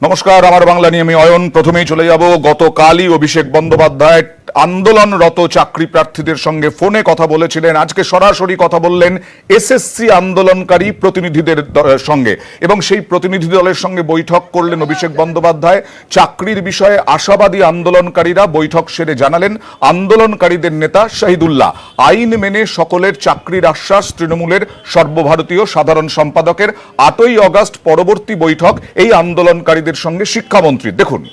নমস্কার, আমার বাংলা নিয়ে আমি অয়ন। প্রথমেই চলে যাব, গতকালই অভিষেক বন্দ্যোপাধ্যায় আন্দোলনরত চাকরি প্রার্থীদের সঙ্গে ফোনে কথা বলেছিলেন। আজকে সরাসরি কথা বললেন এসএসসি আন্দোলনকারী প্রতিনিধিদের সঙ্গে এবং সেই প্রতিনিধি দলের সঙ্গে বৈঠক করলেন অভিষেক বন্দ্যোপাধ্যায়। চাকরির বিষয়ে আশাবাদী আন্দোলনকারীরা বৈঠক সেরে জানালেন আন্দোলনকারীদের নেতা শহীদুল্লাহ আইন মেনে সকলের চাকরির আশ্বাস। তৃণমূলের সর্বভারতীয় সাধারণ সম্পাদকের 8ই আগস্ট পরবর্তী বৈঠক এই আন্দোলনকারীদের সঙ্গে শিক্ষামন্ত্রী। দেখুন,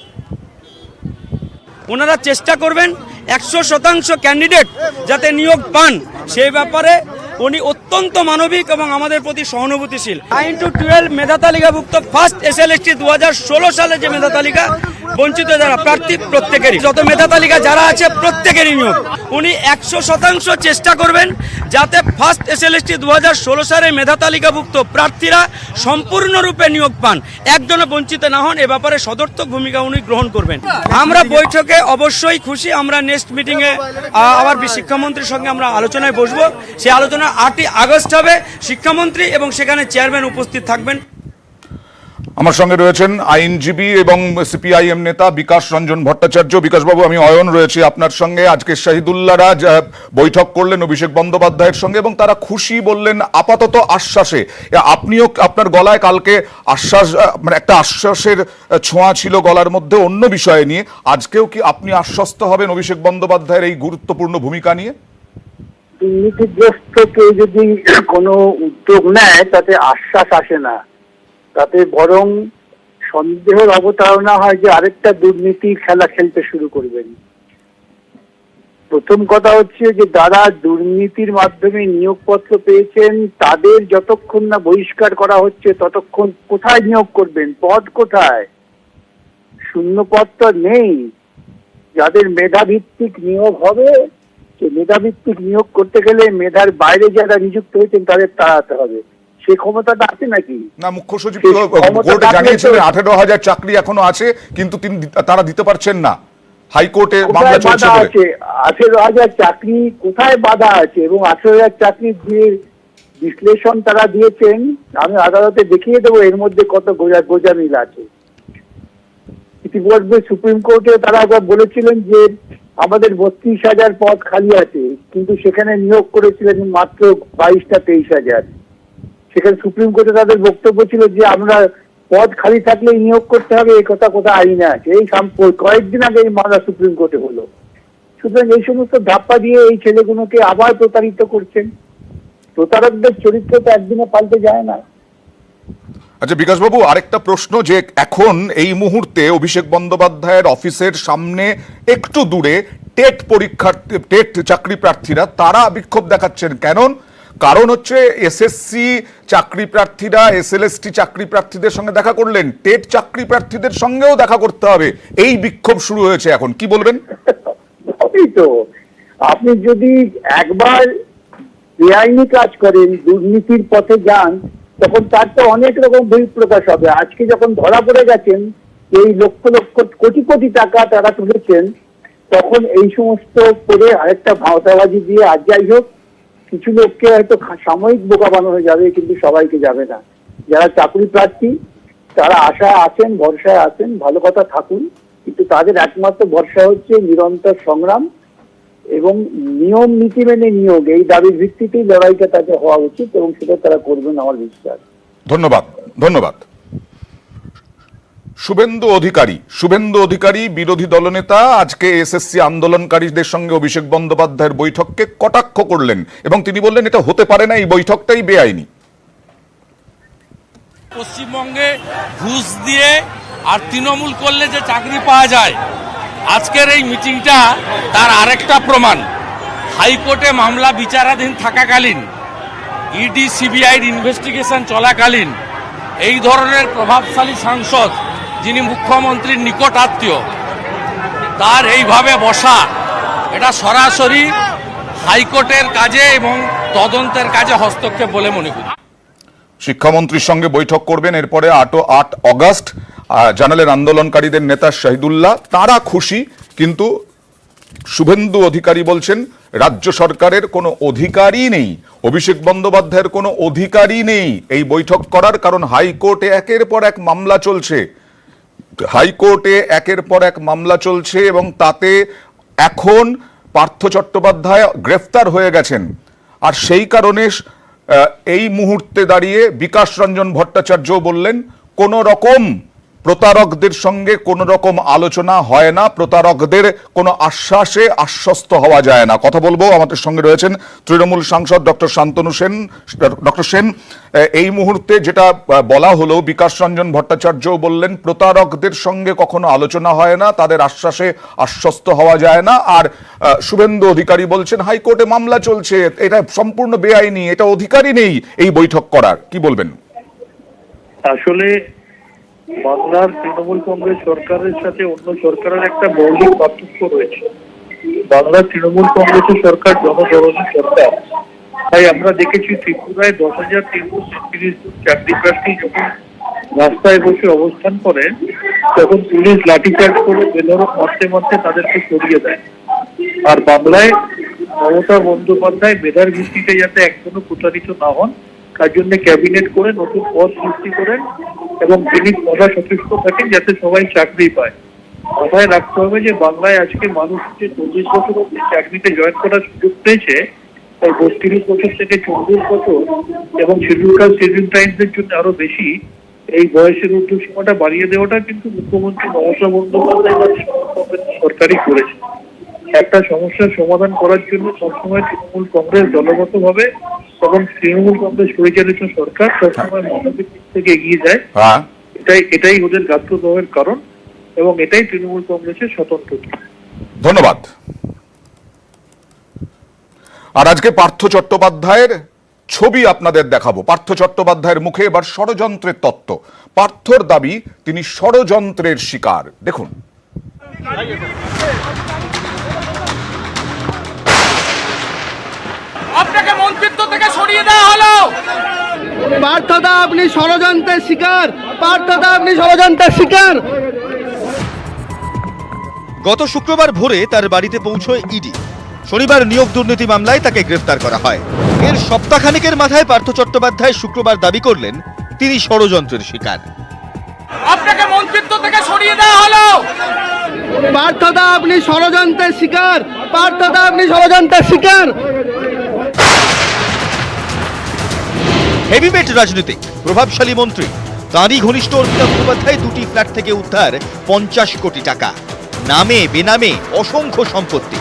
ওনারা চেষ্টা করবেন 100% ক্যান্ডিডেট যাতে নিয়োগ পান, সেই ব্যাপারে উনি অত্যন্ত মানবিক এবং আমাদের প্রতি সহানুভূতিশীল। 9-12 মেধা তালিকাভুক্ত ফার্স্ট এসএলএসটি 2016 সালে যে মেধা তালিকা বঞ্চিত যারা প্রার্থী প্রত্যেকেরই, যত মেধা তালিকা যারা আছে প্রত্যেকেরই নিয়োগ। উনি 100% চেষ্টা করবেন যাতে ফার্স্ট এসএলএসটি 2016 সালে মেধা তালিকাভুক্ত প্রার্থীরা সম্পূর্ণরূপে নিয়োগ পান, একজনও বঞ্চিত না হন। এ ব্যাপারে সদর্থক ভূমিকা উনি গ্রহণ করবেন। আমরা বৈঠকে অবশ্যই খুশি। আমরা নেক্সট মিটিংয়ে আবার শিক্ষামন্ত্রীর সঙ্গে আমরা আলোচনায় বসবো। সেই আলোচনা 8ই আগস্ট হবে, শিক্ষামন্ত্রী এবং সেখানে চেয়ারম্যান উপস্থিত থাকবেন। আমার সঙ্গে রয়েছেন আইনজীবী এবং সিপিআইএম নেতা বিকাশ রঞ্জন ভট্টাচার্য। বিকাশবাবু, আমি অয়ন রয়েছি আপনার সঙ্গে। আজকে শহীদুল্লাহরা বৈঠক করলেন অভিষেক বন্দ্যোপাধ্যায়ের সঙ্গে এবং তারা খুশি বললেন আপাতত আশ্বাসে। আপনিও আপনার গলায় কালকে আশ্বাস, মানে একটা আশ্বাসের ছোঁয়া ছিল গলার মধ্যে অন্য বিষয়ে নিয়ে। আজকেও কি আপনি আশ্বস্ত হবেন অভিষেক বন্দ্যোপাধ্যায়ের এই গুরুত্বপূর্ণ ভূমিকা নিয়ে? দুর্নীতিগ্রস্ত কেউ যদি কোনো উদ্যোগ নেয় তাতে আশ্বাস আসে না, তাতে বরং সন্দেহের অবতারণা হয় যে আরেকটা দুর্নীতির খেলা খেলতে শুরু করবেন। প্রথম কথা হচ্ছে যে যারা দুর্নীতির মাধ্যমে নিয়োগপত্র পেয়েছেন তাদের যতক্ষণ না বহিষ্কার করা হচ্ছে ততক্ষণ কোথায় নিয়োগ করবেন? পদ কোথায়? শূন্য পদ তো নেই। যাদের মেধাভিত্তিক নিয়োগ হবে, মেধাভিত্তিক নিয়োগ করতে গেলে মেধার বাইরে যারা নিযুক্ত হয়েছেন তাদের তাড়াতে হবে। সে ক্ষমতাটা আছে নাকি? না, মুখ্য সচিব কোর্টে জানিয়েছিলেন 18,000 চাকরি এখনো আছে, কিন্তু তারা দিতে পারছেন না। হাইকোর্টে মামলা চলছে। 18,000 চাকরি কোথায় বাধা আছে? এবং 18,000 চাকরির যে বিশ্লেষণ তারা দিয়েছেন আমি আদালতে দেখিয়ে দেবো এর মধ্যে কত গোজামিল আছে। ইতিপূর্বে সুপ্রিম কোর্টে তারা একবার বলেছিলেন যে আমাদের 32,000 পদ খালি আছে, কিন্তু সেখানে নিয়োগ করেছিলেন মাত্র 22-23,000। সেখানে সুপ্রিম কোর্টে তাদের বক্তব্য ছিল যে আমরা পদ খালি থাকলে নিয়োগ করতে হবে, এই কথা কোথায় আইনে আছে। এই কয়েকদিন আগে এই মামলা সুপ্রিম কোর্টে হলো। সুতরাং এই সমস্ত ধাপ্পা দিয়ে এই ছেলেগুলোকে আবার প্রতারিত করছেন। প্রতারকদের চরিত্র তো একদিনে পাল্টে যায় না। আচ্ছা বিকাশবাবু, আরেকটা প্রশ্ন, যে এখন এই মুহূর্তে অভিষেক বন্দ্যোপাধ্যায়ের অফিসের সামনে একটু দূরে টেট চাকরি প্রার্থীরা তারা বিক্ষোভ দেখাচ্ছেন। কারণ হচ্ছে এসএসসি চাকরি প্রার্থীরা এসএলএসটি চাকরি প্রার্থীদের সঙ্গে দেখা করলেন, টেট চাকরি প্রার্থীদের সঙ্গেও দেখা করতে হবে। এই বিক্ষোভ শুরু হয়েছে এখন, কি বলবেন? তো আপনি যদি একবার বেআইনি কাজ করেন, দুর্নীতির পথে যান, তখন তার তো অনেক রকম বহিঃপ্রকাশ হবে। আজকে যখন ধরা পড়ে গেছেন এই লক্ষ লক্ষ কোটি কোটি টাকা তারা তুলেছেন, তখন এই সমস্ত করে আরেকটা ভাওতাবাজি দিয়ে আর যাই হোক কিছু লোককে হয়তো সাময়িক বোকা বানানো যাবে, কিন্তু সবাইকে যাবে না। যারা চাকরি প্রার্থী তারা আশায় আছেন, ভরসায় আছেন, ভালো কথা থাকুন, কিন্তু তাদের একমাত্র ভরসা হচ্ছে নিরন্তর সংগ্রাম এবং নিয়ম নীতি মেনে নিয়োগ। এই দাবির ভিত্তিতেই লড়াইটা তাদের হওয়া উচিত এবং সেটা তারা করবেন আমার বিশ্বাস। ধন্যবাদ। শুভেন্দু অধিকারী বিরোধী দলনেতা আজকে এসএসসি আন্দোলনকারীদের সঙ্গে অভিষেক বন্দ্যোপাধ্যায়ের বৈঠককে কটাক্ষ করলেন এবং তিনি বললেন এটা হতে পারে না, এই বৈঠকটাই বেআইনি। পশ্চিমবঙ্গে ঘুষ দিয়ে আর তৃণমূল করলে যে চাকরি পাওয়া যায়, আজকের এই মিটিংটা তার আরেকটা প্রমাণ। হাইকোর্টে মামলা বিচারাধীন থাকাকালীন, ইডি সিবিআইর ইনভেস্টিগেশন চলাকালীন এই ধরনের প্রভাবশালী সাংসদ যিনি মুখ্যমন্ত্রীর নিকট আত্মীয়, তার এইভাবে বসা, এটা সরাসরি হাইকোর্টের কাজে এবং তদন্তের কাজে হস্তক্ষেপ বলে মনে করি। শিক্ষামন্ত্রীর সঙ্গে বৈঠক করবেন এরপরে 8 আগস্ট, জানালেন আন্দোলনকারীদের নেতা শহীদুল্লাহ। তারা খুশি, কিন্তু শুভেন্দু অধিকারী বলছেন রাজ্য সরকারের কোনো অধিকারই নেই, অভিষেক বন্দ্যোপাধ্যায়ের কোনো অধিকারই নেই এই বৈঠক করার, কারণ হাইকোর্টে একের পর এক মামলা চলছে। হাইকোর্টে একের পর এক মামলা চলছে এবং তাতে এখন পার্থ চট্টোপাধ্যায় গ্রেফতার হয়ে গেছেন, আর সেই কারণে এই মুহূর্তে দাঁড়িয়ে বিকাশ রঞ্জন ভট্টাচার্য বললেন কোন রকম প্রতারকদের সঙ্গে কোন রকম আলোচনা হয় না, প্রতারকদের কোনো আশ্বাসে আশ্বস্ত হওয়া যায় না। কথা বলবো, আমাদের সঙ্গে রয়েছেন তৃণমূল সাংসদ ডক্টর শান্তনু সেন। ডক্টর সেন, এই মুহূর্তে যেটা বলা হলো, বিকাশ রঞ্জন ভট্টাচার্য বললেন প্রতারকদের সঙ্গে কখনো আলোচনা হয় না, তাদের আশ্বাসে আশ্বস্ত হওয়া যায় না, আর শুভেন্দু অধিকারী বলছেন হাইকোর্টে মামলা চলছে, এটা সম্পূর্ণ বেআইনি, এটা অধিকারই নেই এই বৈঠক করার। কি বলবেন? আসলে বাংলার তৃণমূল কংগ্রেস সরকারের সাথে অন্য সরকারের একটা মৌলিক পার্থক্য রয়েছে। বাংলার তৃণমূল কংগ্রেসের সরকার জনদরদী সরকার। তাই আমরা দেখেছি ত্রিপুরায় 10,333 চাকরি প্রার্থী যখন রাস্তায় বসে অবস্থান করেন তখন পুলিশ লাঠিচার্জ করে বেধড়ক মারতে মারতে তাদেরকে সরিয়ে দেয়। আর বাংলায় মমতা বন্দ্যোপাধ্যায় মেধার ভিত্তিতে যাতে একজনও প্রতারিত না হন তার জন্য ক্যাবিনেট করে নতুন পদ সৃষ্টি করেন এবং তিনি সদা সচেষ্ট থাকেন যাতে সবাই চাকরি পায়। মাথায় রাখতে হবে যে বাংলায় আজকে মানুষ যে 40 বছর অব্দি চাকরিতে জয়েন করার সুযোগ পেয়েছে, তাই 32 বছর থেকে 40 বছর এবং শিডিউল কাস্ট শিডিউল ট্রাইবসদের জন্য আরো বেশি এই বয়সের ঊর্ধ্বসীমাটা বাড়িয়ে দেওয়াটা কিন্তু মুখ্যমন্ত্রী মমতা বন্দ্যোপাধ্যায় সরকারই করেছে। একটা সমস্যার সমাধান করার জন্য সবসময় তৃণমূল কংগ্রেস দলগতভাবে এবং তৃণমূল কংগ্রেস পরিচালিত সরকার সবসময় মানবিক দিক থেকে এগিয়ে যায়। এটাই ওদের গাত্রদাহের কারণ এবং এটাই তৃণমূল কংগ্রেসের স্বতন্ত্রতা। ধন্যবাদ। আর আজকে পার্থ চট্টোপাধ্যায়ের ছবি আপনাদের দেখাবো। পার্থ চট্টোপাধ্যায়ের মুখে এবার ষড়যন্ত্রের তত্ত্ব। পার্থর দাবি তিনি ষড়যন্ত্রের শিকার। দেখুন। আপনাকে মন্ত্রিত্ব থেকে সরিয়ে দেওয়া হলো। পার্থদা আপনি ষড়যন্ত্রের শিকার। পার্থদা আপনি ষড়যন্ত্রের শিকার। গত শুক্রবার ভোরে তার বাড়িতে পৌঁছয় ইডি। শনিবার নিয়োগ দুর্নীতি মামলায় তাকে গ্রেফতার করা হয়। এর সপ্তাহখানেকের মাথায় পার্থ চট্টোপাধ্যায় শুক্রবার দাবি করলেন তিনি ষড়যন্ত্রের শিকার। আপনাকে মন্ত্রিত্ব থেকে সরিয়ে দেওয়া হলো। পার্থদা আপনি ষড়যন্ত্রের শিকার। পার্থদা আপনি ষড়যন্ত্রের শিকার। হেভিওয়েট রাজনীতিক, প্রভাবশালী মন্ত্রী, তাঁরই ঘনিষ্ঠ অর্পিতা মুখোপাধ্যায় দুটি ফ্ল্যাট থেকে উদ্ধার 50 কোটি টাকা, নামে বেনামে অসংখ্য সম্পত্তি।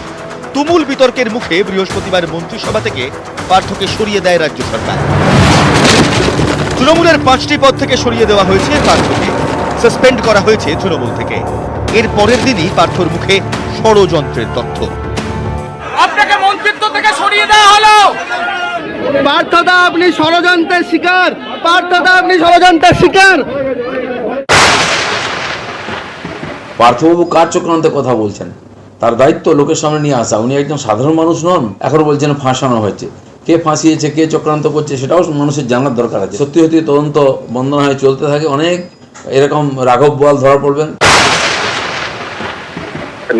তুমুল বিতর্কের মুখে বৃহস্পতিবার মন্ত্রিসভা থেকে পার্থকে সরিয়ে দেয় রাজ্য সরকার। তৃণমূলের 5টি পদ থেকে সরিয়ে দেওয়া হয়েছে পার্থকে, সাসপেন্ড করা হয়েছে তৃণমূল থেকে। এর পরের দিনই পার্থর মুখে ষড়যন্ত্রের তথ্য। আপনাকে মন্ত্রিত্ব থেকে সরিয়ে দেওয়া হলো। পার্থদা আপনি ষড়যন্ত্রের শিকার। পার্থদা আপনি ষড়যন্ত্রের শিকার। পার্থবাবু কার চক্রান্তে কথা বলছেন? তার দায়িত্ব লোকের সামনে নিয়ে আসা। উনি একজন সাধারণ মানুষ নন, এখন বলছেন ফাঁসানো হয়েছে। কে ফাঁসিয়েছে, কে চক্রান্ত করছে সেটাও মানুষের জানার দরকার আছে। সত্যি সত্যি তদন্ত বন্ধ না হয়ে চলতে থাকে, অনেক এরকম রাঘব বোয়াল ধরা পড়বেন।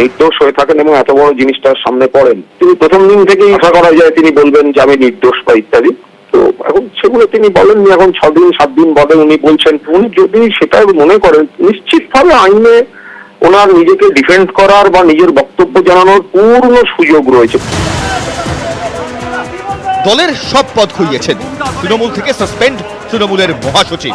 নির্দোষ হয়ে থাকেন এবং এত বড় জিনিসটা সামনে পড়েন, তিনি প্রথম দিন থেকেই আশা করা যায় তিনি বলবেন যে আমি নির্দোষ বা ইত্যাদি। তো এখন সেগুলো তিনি বলেননি, এখন 6 দিন 7 দিন বাদে উনি বলছেন। উনি যদি সেটা মনে করেন, নিশ্চিতভাবে আইনে ওনার নিজেকে ডিফেন্ড করার বা নিজের বক্তব্য জানানোর পূর্ণ সুযোগ রয়েছে। দলের সব পদ খুইয়েছেন, তৃণমূল থেকে সাসপেন্ড তৃণমূলের মহাসচিব।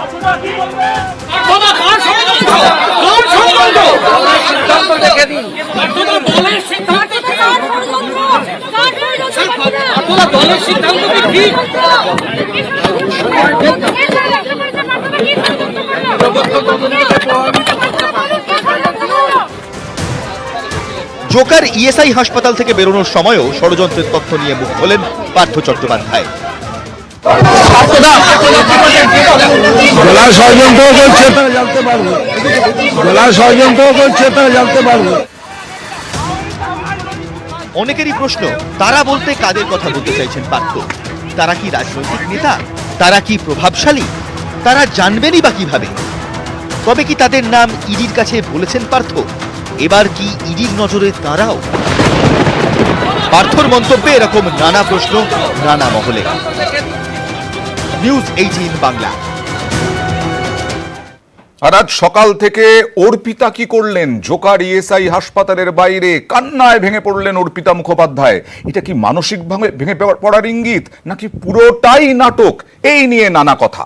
জোকার ইএসআই হাসপাতাল থেকে বেরোনোর সময়ও ষড়যন্ত্রের তথ্য নিয়ে মুখ খোলেন পার্থ চট্টোপাধ্যায়। জেলার ষড়যন্ত্র করছে তারা জানতে পারবো। জেলার ষড়যন্ত্র করছে তারা জানতে পারবো। অনেকেরই প্রশ্ন, তারা বলতে কাদের কথা বলতে চাইছেন পার্থ? তারা কি রাজনৈতিক নেতা? তারা কি প্রভাবশালী? তারা জানবেনই বা কিভাবে? তবে কি তাদের নাম ইডির কাছে বলেছেন পার্থ? এবার কি ইডির নজরে তারাও? পার্থর মন্তব্যে এরকম নানা প্রশ্ন নানা মহলে। নিউজ 18 বাংলা। আর আজ সকাল থেকে অর্পিতা কি করলেন? জোকার ইএসআই হাসপাতালের বাইরে কান্নায় ভেঙে পড়লেন অর্পিতা মুখোপাধ্যায়। এটা কি মানসিক ভেঙে পড়ার ইঙ্গিত, নাকি পুরোটাই নাটক? এই নিয়ে নানা কথা।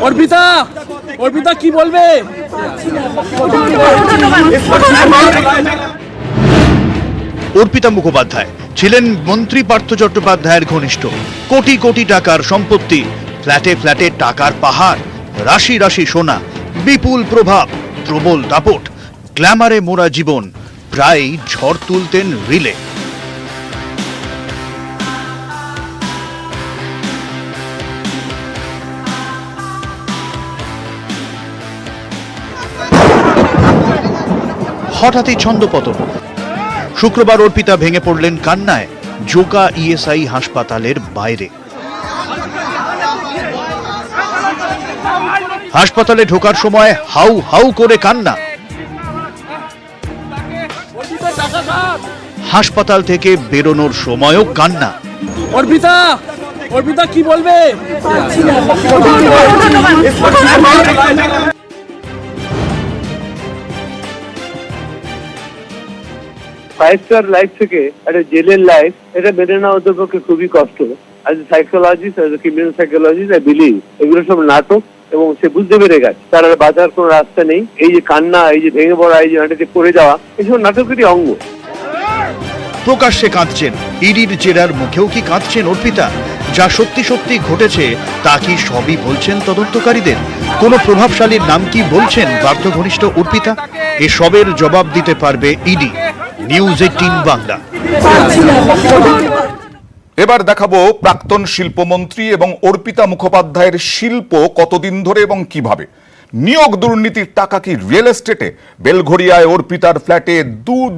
অর্পিতা, অর্পিতা কি বলবে? অর্পিতা মুখোপাধ্যায় ছিলেন মন্ত্রী পার্থ চট্টোপাধ্যায়ের ঘনিষ্ঠ। কোটি কোটি টাকার সম্পত্তি, ফ্ল্যাটে ফ্ল্যাটে টাকার পাহাড়, রাশি রাশি সোনা, বিপুল প্রভাব, প্রবল দাপট, গ্ল্যামারে মোড়া জীবন, প্রায় ঝড় তুলতেন রিলে। হঠাৎই ছন্দপতন। শুক্রবার অর্পিতা ভেঙে পড়লেন কান্নায় জোকা ইএসআই হাসপাতালের বাইরে। হাসপাতালে ঢোকার সময় হাউ হাউ করে কান্না। হাসপাতাল থেকে বেরোনোর সময়ও কান্না। অর্পিতা, অর্পিতা কি বলবে? ফাইভ স্টার লাইফ থেকে একটা জেলের লাইফ, এটা মেনে নেওয়া ওদের পক্ষে খুবই কষ্ট। As a psychologist, as a criminal psychologist, I believe এগুলো সব নাটক, এবং সে বুঝতে পেরে গেছে তার আর বাঁচার কোনো রাস্তা নেই। এই যে কান্না, এই যে ভেঙে পড়া, এই যে হাঁটিতে পড়ে যাওয়া, এসব নাটকেরই অঙ্গ। প্রকাশ্যে কাঁদছেন, ইডির জেরার মুখেও কি কাঁদছেন অর্পিতা? যা সত্যি সত্যি ঘটেছে তা কি সবই বলছেন তদন্তকারীদের? কোন প্রভাবশালীর নাম কি বলছেন পার্থ ঘনিষ্ঠ অর্পিতা? এসবের জবাব দিতে পারবে ইডি। নিউজ 18 বাংলা। এবার দেখাবো প্রাক্তন শিল্পমন্ত্রী এবং অর্পিতা মুখোপাধ্যায়ের শিল্প কতদিন ধরে এবং কিভাবে। নিয়োগ দুর্নীতির টাকা কি রিয়েল এস্টেটে? বেলঘড়িয়ায় অর্পিতার ফ্ল্যাটে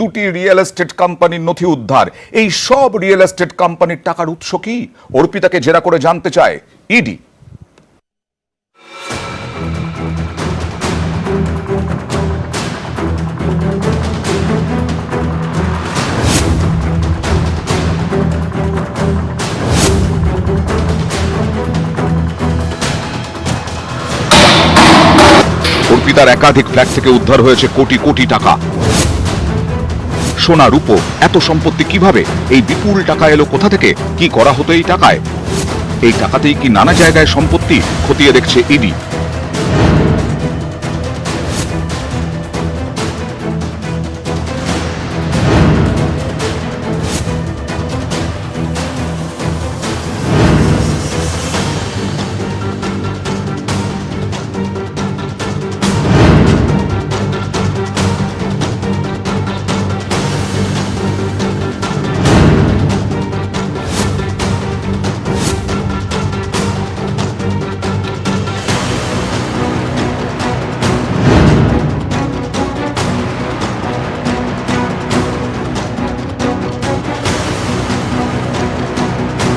দুটি রিয়েল এস্টেট কোম্পানির নথি উদ্ধার। এই সব রিয়েল এস্টেট কোম্পানির টাকার উৎস কি? অর্পিতাকে জেরা করে জানতে চায় ইডি। অর্পিতার একাধিক ফ্ল্যাট থেকে উদ্ধার হয়েছে কোটি কোটি টাকা। সোনা রূপো, এত সম্পত্তি কিভাবে? এই বিপুল টাকা এলো কোথা থেকে? কি করা হতো এই টাকায়? এই টাকাতেই কি নানা জায়গায় সম্পত্তি? খতিয়ে দেখছে ইডি।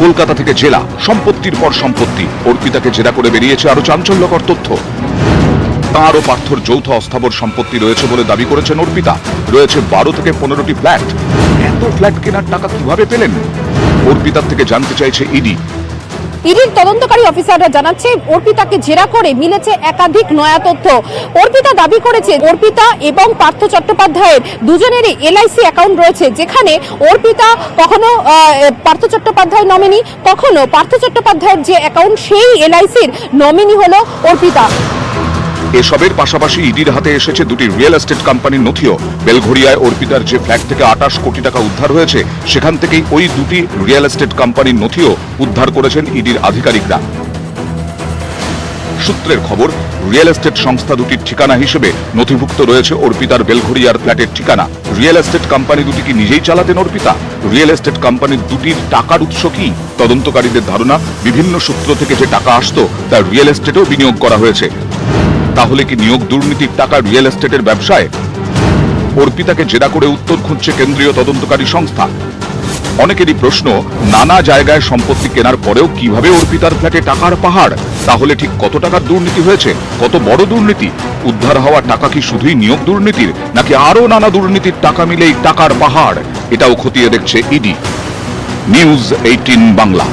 কলকাতা থেকে জেলা, সম্পত্তির পর সম্পত্তি। অর্পিতাকে জেরা করে বেরিয়েছে আরো চাঞ্চল্যকর তথ্য। তাঁর ও পার্থর যৌথ অস্থাবর সম্পত্তি রয়েছে বলে দাবি করেছেন অর্পিতা। রয়েছে 12 থেকে 15টি ফ্ল্যাট। এত ফ্ল্যাট কেনার টাকা কিভাবে পেলেন? অর্পিতার থেকে জানতে চাইছে ইডি। ইডির তদন্তকারী অফিসাররা জানাচ্ছে অর্পিতাকে জেরা করে মিলেছে একাধিক নয়া তথ্য। অর্পিতা দাবি করেছে অর্পিতা এবং পার্থ চট্টোপাধ্যায়ের দুজনেরই এলআইসি অ্যাকাউন্ট রয়েছে, যেখানে অর্পিতা কখনো পার্থ চট্টোপাধ্যায় নমিনি, কখনো পার্থ চট্টোপাধ্যায়ের যে অ্যাকাউন্ট সেই এলআইসির নমিনি হলো অর্পিতা। এসবের পাশাপাশি ইডির হাতে এসেছে দুটি রিয়েল এস্টেট কোম্পানির নথিও। বেলঘড়িয়ায় অর্পিতার যে ফ্ল্যাট থেকে 28 কোটি টাকা উদ্ধার হয়েছে, সেখান থেকেই ওই দুটি রিয়েল এস্টেট কোম্পানির নথিও উদ্ধার করেছেন ইডির আধিকারিকরা। সূত্রের খবর, রিয়েল এস্টেট সংস্থা দুটির ঠিকানা হিসেবে নথিভুক্ত রয়েছে অর্পিতার বেলঘড়িয়ার ফ্ল্যাটের ঠিকানা। রিয়েল এস্টেট কোম্পানি দুটি কি নিজেই চালাতেন অর্পিতা? রিয়েল এস্টেট কোম্পানির দুটির টাকার উৎস কি? তদন্তকারীদের ধারণা, বিভিন্ন সূত্র থেকে যে টাকা আসতো তা রিয়েল এস্টেটেও বিনিয়োগ করা হয়েছে। তাহলে কি নিয়োগ দুর্নীতির টাকা রিয়েল এস্টেটের ব্যবসায়? অর্পিতাকে জেরা করে উত্তর খুঁজছে কেন্দ্রীয় তদন্তকারী সংস্থা। অনেকেরই প্রশ্ন, নানা জায়গায় সম্পত্তি কেনার পরেও কিভাবে অর্পিতার ফ্ল্যাটে টাকার পাহাড়? তাহলে ঠিক কত টাকার দুর্নীতি হয়েছে? কত বড় দুর্নীতি? উদ্ধার হওয়া টাকা কি শুধুই নিয়োগ দুর্নীতির, নাকি আরো নানা দুর্নীতির টাকা মিলেই টাকার পাহাড়? এটাও খতিয়ে দেখছে ইডি। নিউজ 18 বাংলা।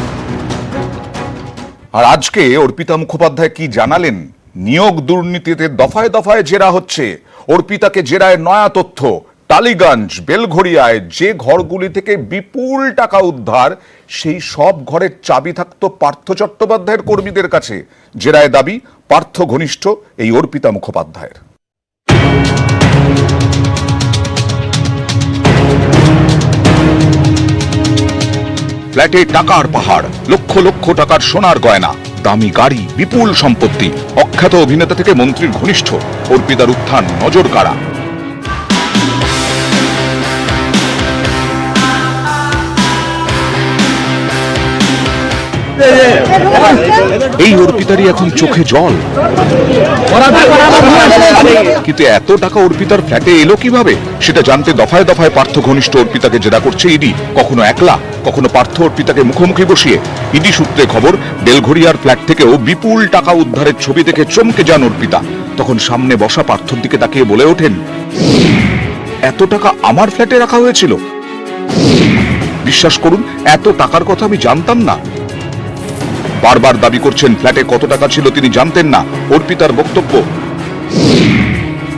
আর আজকে অর্পিতা মুখোপাধ্যায় কি জানালেন? নিয়োগ দুর্নীতিতে দফায় দফায় জেরা হচ্ছে। অর্পিতাকে জেরায় নয়া তথ্য। টালিগঞ্জ, বেলঘড়িয়ায় যে ঘরগুলি থেকে বিপুল টাকা উদ্ধার, সেই সব ঘরের চাবি থাকতো পার্থ চট্টোপাধ্যায়ের কর্মীদের কাছে। জেরায় দাবি পার্থ ঘনিষ্ঠ এই অর্পিতা মুখোপাধ্যায়ের। ফ্ল্যাটে টাকার পাহাড়, লক্ষ লক্ষ টাকার সোনার গয়না, দামি গাড়ি, বিপুল সম্পত্তি। অখ্যাত অভিনেতা থেকে মন্ত্রীর ঘনিষ্ঠ অর্পিতার উত্থান নজর কাড়া। এই অর্পিতারই এখন চোখে জল। কিন্তু এত টাকা অর্পিতার ফ্ল্যাটে এলো কিভাবে, সেটা জানতে দফায় দফায় পার্থ ঘনিষ্ঠ অর্পিতাকে জেরা করছে ইডি। কখনো একলা, কখনো পার্থ অর্পিতাকে মুখোমুখি বসিয়ে। ইডি সূত্রে খবর, বেলঘড়িয়ার ফ্ল্যাট থেকেও বিপুল টাকা উদ্ধারের ছবি দেখে চমকে যান অর্পিতা। তখন সামনে বসা পার্থর দিকে তাকিয়ে বলে ওঠেন, এত টাকা আমার ফ্ল্যাটে রাখা হয়েছিল? বিশ্বাস করুন, এত টাকার কথা আমি জানতাম না। বারবার দাবি করছেন ফ্ল্যাটে কত টাকা ছিল তিনি জানতেন না। অর্পিতার বক্তব্য,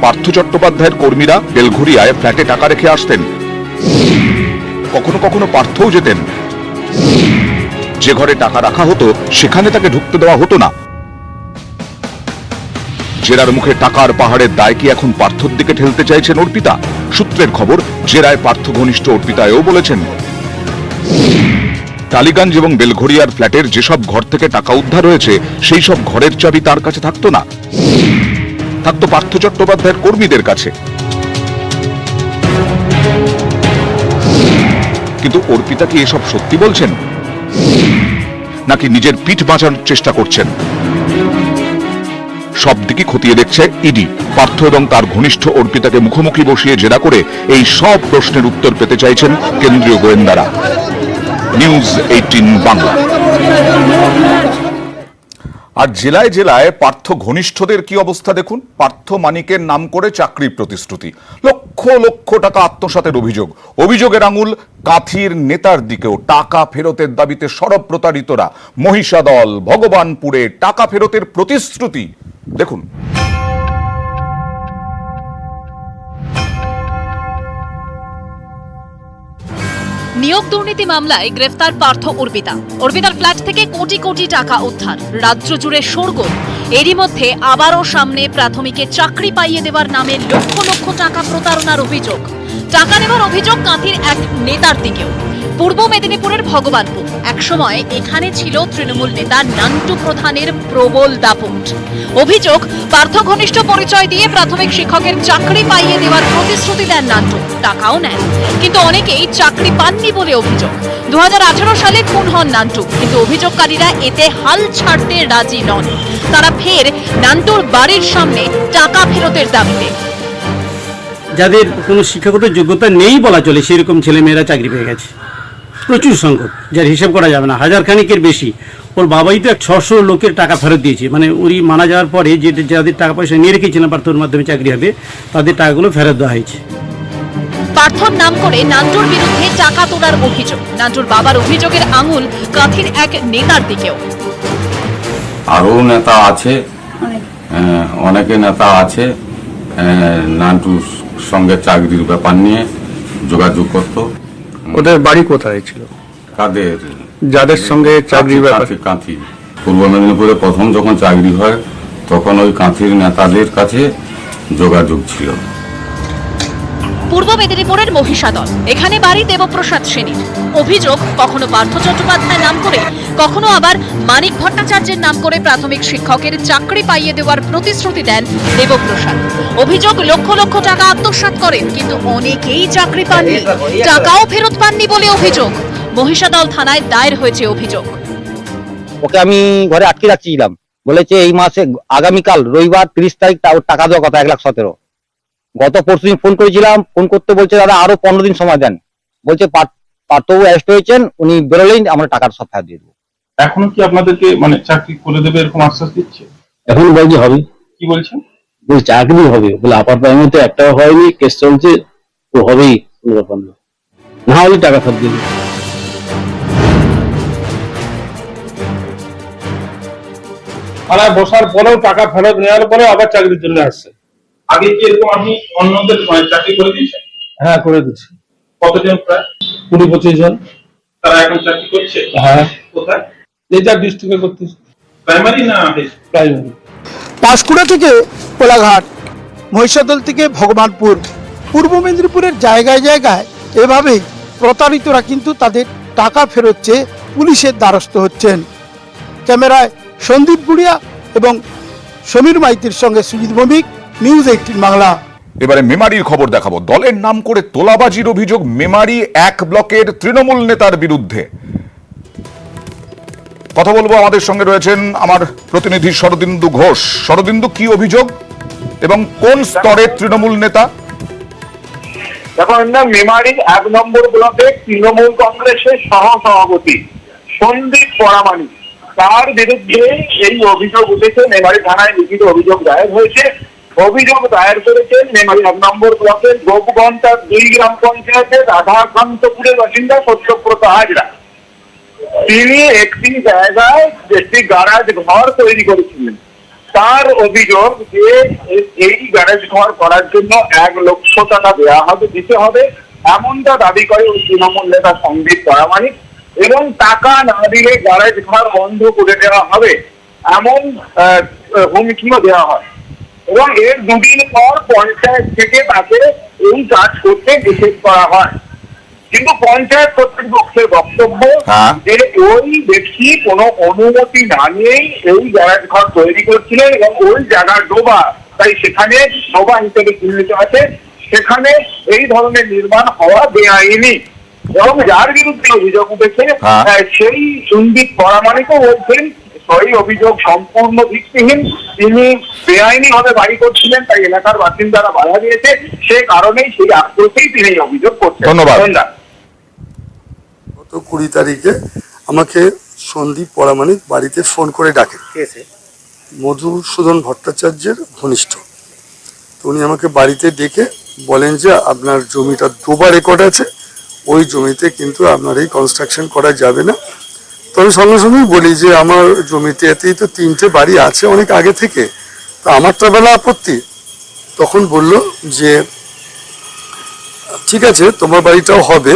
পার্থ চট্টোপাধ্যায়ের কর্মীরা বেলঘড়িয়ায় ফ্ল্যাটে টাকা রেখে আসতেন। কখনো কখনো পার্থও যেতেন। যে ঘরে টাকা রাখা হতো সেখানে তাকে ঢুকতে দেওয়া হতো না। জেরার মুখে টাকার পাহাড়ের দায় কি এখন পার্থর দিকে ঠেলতে চাইছেন অর্পিতা? সূত্রের খবর, জেরায় পার্থ ঘনিষ্ঠ অর্পিতা এও বলেছেন, টালিগঞ্জ এবং বেলঘড়িয়ার ফ্ল্যাটের যেসব ঘর থেকে টাকা উদ্ধার হয়েছে সেই সব ঘরের চাবি তার কাছে থাকতো না, থাকতো পার্থ চট্টোপাধ্যায়ের কর্মীদের কাছে। কিন্তু অর্পিতা কি এসব সত্যি বলছেন, নাকি নিজের পিঠ বাঁচানোর চেষ্টা করছেন? সব দিকে খতিয়ে দেখছে ইডি। পার্থ এবং তার ঘনিষ্ঠ অর্পিতাকে মুখোমুখি বসিয়ে জেরা করে এই সব প্রশ্নের উত্তর পেতে চাইছেন কেন্দ্রীয় গোয়েন্দারা। নিউজ 18 বাংলা। আর জেলায় জেলায় পার্থ ঘনিষ্ঠদের কি অবস্থা দেখুন। পার্থ মানিকের নাম করে চাকরির প্রতিশ্রুতি, লক্ষ লক্ষ টাকা আত্মসাতের অভিযোগ। অভিযোগের আঙুল কাঁথির নেতার দিকেও। টাকা ফেরতের দাবিতে সরব প্রতারিতরা। মহিষাদল, ভগবানপুরে টাকা ফেরতের প্রতিশ্রুতি দেখুন। নিয়োগ দুর্নীতি মামলায় গ্রেফতার পার্থ অর্পিতা। অর্পিতার ফ্ল্যাট থেকে কোটি কোটি টাকা উদ্ধার, রাজ্য জুড়ে শোরগোল। এরই মধ্যে আবারও সামনে প্রাথমিকে চাকরি পাইয়ে দেওয়ার নামে লক্ষ লক্ষ টাকা প্রতারণার অভিযোগ। টাকা নেওয়ার অভিযোগ কাঁথির এক নেতার দিকেও। পূর্ব মেদিনীপুরের ভগবানপুর, একসময় এখানে ছিল তৃণমূল নেতা নান্টু প্রধানের প্রবল দাপট। অভিযোগ, পার্থ ঘনিষ্ঠ পরিচয় দিয়ে প্রাথমিক শিক্ষকের চাকরি পাইয়ে দেওয়ার প্রতিশ্রুতি দেন নান্টু, টাকাও নেন। কিন্তু অনেকেই চাকরি পাননি বলে অভিযোগ। 2018 সালে খুন হন নান্টু, কিন্তু অভিযোগকারীরা এতে হাল ছাড়তে রাজি নন। তারা ফের নান্টুর বাড়ির সামনে টাকা ফেরতের দাবিতে। যাদের কোনো শিক্ষাগত যোগ্যতা নেই বলা চলে, সেরকম ছেলেমেয়েরা চাকরি পেয়ে গেছে প্রচুর সংখ্যক, যার হিসাব করা যাবে না, হাজার খানিকের বেশি। ওর বাবাই তো 600 লোকের টাকা ফেরত দিয়েছে, মানে উনি মারা যাওয়ার পরে যে যাদের টাকা পয়সা নিয়ে রেখেছিলেন পার্থর মাধ্যমে চাকরি হবে, তাদের টাকাগুলো ফেরত দেওয়া হয়েছে। পার্থর নাম করে নান্টুর বিরুদ্ধে টাকা তোলার অভিযোগ। নান্টুর বাবার অভিযোগের আঙুল কাঁথির এক নেতার দিকেও। আরও নেতা আছে, অনেকে নেতা আছে নান্টুর সঙ্গে চাকরির ব্যাপার নিয়ে যোগাযোগ করত। ওদের বাড়ি কোথায় ছিল? কাদের? যাদের সঙ্গে চাকরির ব্যাপার? কাঁথি। পূর্ব মেদিনীপুরে প্রথম যখন চাকরি হয় তখন ওই কাঁথির নেতাদের কাছে যোগাযোগ ছিল। পূর্ব মেদিনীপুরের মহিষাদল, এখানে বাড়ি দেবপ্রসাদ সেনের। অভিযোগ, কখনো পার্থ চট্টোপাধ্যায় নাম করে, কখনো আবার মানিক ভট্টাচার্যের নাম করে প্রাথমিক শিক্ষকের চাকরি পাইয়ে দেওয়ার প্রতিশ্রুতি দেন দেবপ্রসাদ। অভিযোগ, লক্ষ লক্ষ টাকা আত্মসাৎ করেন, কিন্তু অনেকেই চাকরি পাননি, টাকাও ফেরত পাননি বলে অভিযোগ। মহিষাদল থানায় দায়ের হয়েছে অভিযোগ। ওকে আমি ঘরে আটকে রাখছিলাম, বলেছে এই মাসে আগামীকাল রবিবার 30 তারিখ টাকা দেওয়ার কথা 1,17,000। গত পরশুদিন ফোন করেছিলাম, ফোন করতে বলছে দাদা আরো 15 দিন সময় দেন। বলছে পার্থবাবু অ্যারেস্ট হয়েছেন, উনি বেরোলেই আমরা টাকার সব ফেরত দিয়ে দেবো। এখনো কি আপনাদেরকে মানে চাকরি করে দেবে এরকম আশ্বাস দিচ্ছে? এখন বলছে হবে, কি বলছেন? বলে চাকরি হবে, বলে আপার প্রাইমারিতে একটাও হয়নি, কেস চলছে, তো হবেই, কোনো ব্যাপার না, না হলে টাকা ফেরত দিয়ে দেবো। থানায় বসার পরেও টাকা ফেরত নেওয়ার পরে আবার চাকরির জন্য আসছে। আগে কি এরকম আপনি অন্যদের চাকরি করে দিয়েছেন? হ্যাঁ, করে দিচ্ছি। কতজন? প্রায় 20-25 জন। তারা এখন চাকরি করছে? হ্যাঁ, কোথায়? এই যা ডিস্ট্রিক্টে করতেছি, প্রাইমারি না প্রাইমারি। পাঁশকুড়া থেকে কোলাঘাট, মহিষাদল থেকে ভগবানপুর, পূর্ব মেদিনীপুরের জায়গায় জায়গায় এভাবেই প্রতারিতরা কিন্তু তাদের টাকা ফেরত চেয়ে পুলিশের দ্বারস্থ হচ্ছেন। ক্যামেরায় সন্দীপ গুড়িয়া এবং সমীর মাইতির সঙ্গে সুজিত ভৌমিক, নিউজ 18 বাংলা। এবারে মেমারির খবর দেখাবো। দলের নাম করে তোলাবাজির অভিযোগ মেমারি 1 ব্লকের তৃণমূল নেতার বিরুদ্ধে। কথা বলবো, আমাদের সঙ্গে রয়েছেন আমার প্রতিনিধি শরদিন্দু ঘোষ। শরদিন্দু, কি অভিযোগ এবং কোন স্তরের তৃণমূল নেতা? এখন মেমারি 1 নম্বর ব্লকে তৃণমূল কংগ্রেসের সহ সভাপতি সন্দীপ পরামানিক, তার বিরুদ্ধে এই অভিযোগ উঠেছে। মেমারি থানায় লিখিত অভিযোগ দায়ের হয়েছে। অভিযোগ দায়ের করেছেন মেমারি 1 নম্বর ব্লকের গোপগঞ্জা 2 গ্রাম পঞ্চায়েতের রাধাকান্তপুরের বাসিন্দা সত্যব্রত হাজরা। তিনি একটি জায়গায় একটি গ্যারাজ ঘর তৈরি করেছিলেন। তার অভিযোগ যে এই গ্যারেজ ঘর করার জন্য 1 লক্ষ টাকা দিতে হবে, এমনটা দাবি করে ওই তৃণমূল নেতা সন্দীপ পরামানিক, এবং টাকা না দিলে গ্যারেজ ঘর বন্ধ করে দেওয়া হবে এমন হুমকিও দেওয়া হয়। এবং এর 2 দিন পর পঞ্চায়েত থেকে তাকে এই কাজ করতে নিষেধ করা হয়। কিন্তু পঞ্চায়েত কর্তৃপক্ষের বক্তব্য যে ওই ব্যক্তি কোনো অনুমতি না নিয়েই এই গ্যারেজ ঘর তৈরি করছিলেন এবং ওই জায়গা ডোবা, তাই সেখানে ডোবা হিসেবে চিহ্নিত আছে, সেখানে এই ধরনের নির্মাণ হওয়া বেআইনি। এবং যার বিরুদ্ধে অভিযোগ উঠেছে সেই সন্দীপ পরামানিকও বলছেন সেই অভিযোগ সম্পূর্ণ ভিত্তিহীন। তিনি বেআইনি ভাবে বাড়ি করছিলেন, তাই এলাকার বাসিন্দারা বাধা দিয়েছে, সে কারণেই সেই আক্রোশেই তিনি অভিযোগ করছেন। ধন্যবাদ। গত 20 তারিখে আমাকে সন্দীপ পরামানিক বাড়িতে ফোন করে ডাকে, মধুসূদন ভট্টাচার্যের ঘনিষ্ঠ। তো উনি আমাকে বাড়িতে ডেকে বলেন যে আপনার জমিটা ডোবা রেকর্ড আছে, ওই জমিতে কিন্তু আপনার এই কনস্ট্রাকশন করা যাবে না। তো আমি সঙ্গে সঙ্গেই বলি যে আমার জমিতে এতেই তো 3টে বাড়ি আছে অনেক আগে থেকে, তো আমারটা বেলা আপত্তি। তখন বলল যে ঠিক আছে, তোমার বাড়িটাও হবে,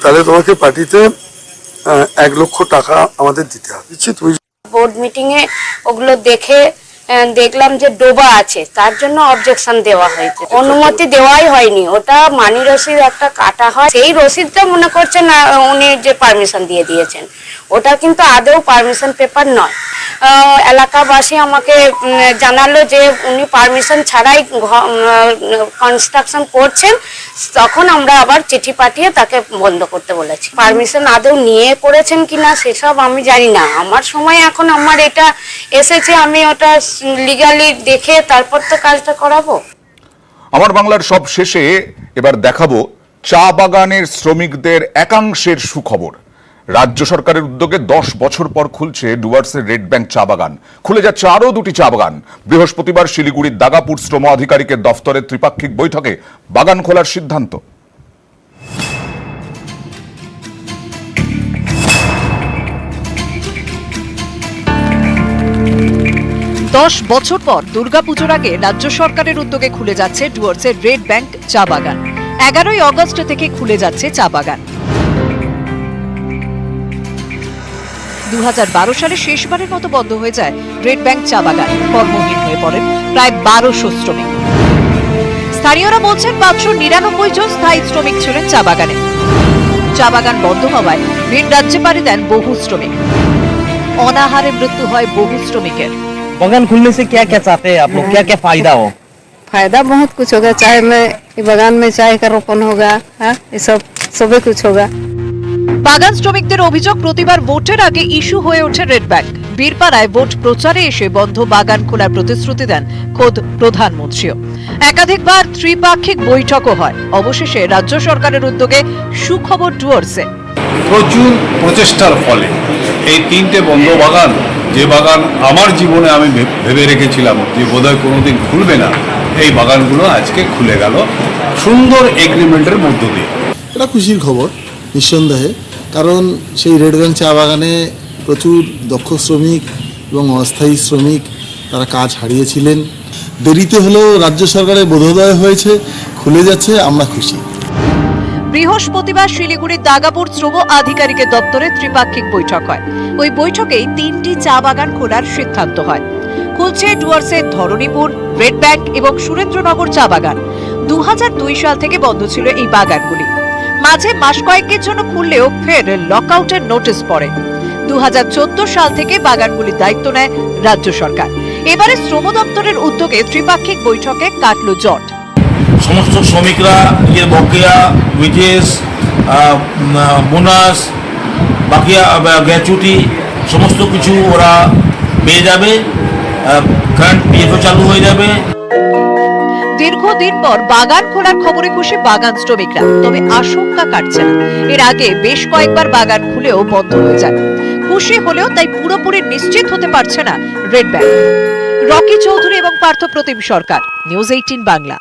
তাহলে তোমাকে পার্টিতে 1 লক্ষ টাকা আমাদের দিতে হবে। তুমি বোর্ড মিটিং এ ওগুলো দেখে দেখলাম যে ডোবা আছে, তার জন্য অবজেকশন দেওয়া হয়েছে। অনুমতি দেওয়াই হয়নি, ওটা মানি রসিদ একটা কাটা হয়, সেই রসিদটা মনে করছেন উনি যে পারমিশন দিয়ে দিয়েছেন, ওটা কিন্তু আদৌ পারমিশন পেপার নয়। এলাকাবাসী আমাকে জানালো যে উনি পারমিশন ছাড়াই কনস্ট্রাকশন করছেন, তখন আমরা আবার চিঠি পাঠিয়ে তাকে বন্ধ করতে বলেছি। পারমিশন আদৌ নিয়ে করেছেন কিনা সেসব আমি জানি না। আমার সময় এখন আমার এটা এসেছে, আমি ওটা লিগালি দেখে তারপর তো কাজটা করাবো। আমার বাংলার সব শেষে এবার দেখাবো চা বাগানের শ্রমিকদের একাংশের সুখবর। রাজ্য সরকারের উদ্যোগে 10 বছর পর খুলছে ডুয়ার্সের রেড ব্যাংক চা বাগান। খুলে যাচ্ছে আরও 2টি চা বাগান। বৃহস্পতিবার শিলিগুড়ির দাগাপুর শ্রম আধিকারিকের দফতরের ত্রিপাক্ষিক বৈঠকে বাগান খোলার সিদ্ধান্ত। দশ বছর পর দুর্গাপুজোর আগে রাজ্য সরকারের উদ্যোগে খুলে যাচ্ছে ডুয়ার্সের রেড ব্যাংক চা বাগান। 11ই অগস্ট থেকে খুলে যাচ্ছে চা বাগান। 2012 সালে শেষবারের মতো বন্ধ হয়ে যায় রেড ব্যাংক চা বাগান। কর্মহীন হয়ে পড়েন প্রায় 1200 শ্রমিক। স্থানীয়রা বলছেন 599 জন স্থায়ী শ্রমিক ছিলেন চা বাগানে। চা বাগান বন্ধ হওয়ায় ভিন রাজ্যে পাড়ি দেন বহু শ্রমিক। অনাহারে মৃত্যু হয় বহু শ্রমিকের। बागान खुलने से क्या क्या चाहते हैं आप लोग, क्या क्या फायदा हो? फायदा बहुत कुछ होगा, चाय में बागान में चाय का रोपण होगा, ये सब सभी कुछ होगा। বাগান শ্রমিকদের অভিযোগ প্রতিবার ভোটের আগে ইস্যু হয়ে ওঠে রেড ব্যাংক। বীরপাড়ায় ভোট প্রচারে এসে বন্ধ বাগান খোলার প্রতিশ্রুতি দেন খোদ প্রধানমন্ত্রীও। একাধিকবার ত্রিপাক্ষিক বৈঠকও হয়। অবশেষে রাজ্য সরকারের উদ্যোগে সুখবর ডুয়ার্সে। প্রচুর প্রচেষ্টার ফলে এই 3টে বন্ধ বাগান, যে বাগান আমার জীবনে আমি ভেবে রেখেছিলাম যে বোধহয় কোনোদিন খুলবে না, এই বাগানগুলো আজকে খুলে গেল সুন্দর এগ্রিমেন্টের মধ্য দিয়ে। এটা খুশির খবর নিঃসন্দেহে, কারণ সেই রেড ভ্যান চা বাগানে প্রচুর দক্ষ শ্রমিক এবং অস্থায়ী শ্রমিক তারা কাজ হারিয়েছিলেন। দেরিতে হলেও রাজ্য সরকারের বোধোদয় হয়েছে, খুলে যাচ্ছে, আমরা খুশি। বৃহস্পতিবার শিলিগুড়ির দাগাপুর শ্রম আধিকারিকের দপ্তরে ত্রিপাক্ষিক বৈঠক হয়। ওই বৈঠকেই 3টি চা বাগান খোলার সিদ্ধান্ত হয়। খুলছে ডুয়ার্সের ধরণীপুর, রেড ব্যাংক এবং সুরেন্দ্রনগর চা বাগান। 2002 সাল থেকে বন্ধ ছিল এই বাগানগুলি। মাঝে মাস কয়েকের জন্য খুললেও ফের লকআউটের নোটিশ পড়ে। 2014 সাল থেকে বাগানগুলির দায়িত্ব নেয় রাজ্য সরকার। এবারে শ্রম দপ্তরের উদ্যোগে ত্রিপাক্ষিক বৈঠকে কাটল জট। সমস্ত শ্রমিকরা নিজের বকেয়া ওয়েজেস, বোনাস, বাকিয়া গ্র্যাচুইটি সমস্ত কিছু ওরা পেয়ে যাবে। কারেন্ট পিএফও চালু হয়ে যাবে। দীর্ঘদিন পর বাগান খোলার খবরে খুশি বাগান শ্রমিকরা, তবে আশঙ্কা কাটছে না। এর আগে বেশ কয়েকবার বাগান খুলেও বন্ধ হয়ে যায়। খুশি হলেও তাই পুরোপুরি নিশ্চিত হতে পারছে না রেড ব্যাংক। রকি চৌধুরী এবং পার্থ প্রতিম সরকার, নিউজ 18 বাংলা।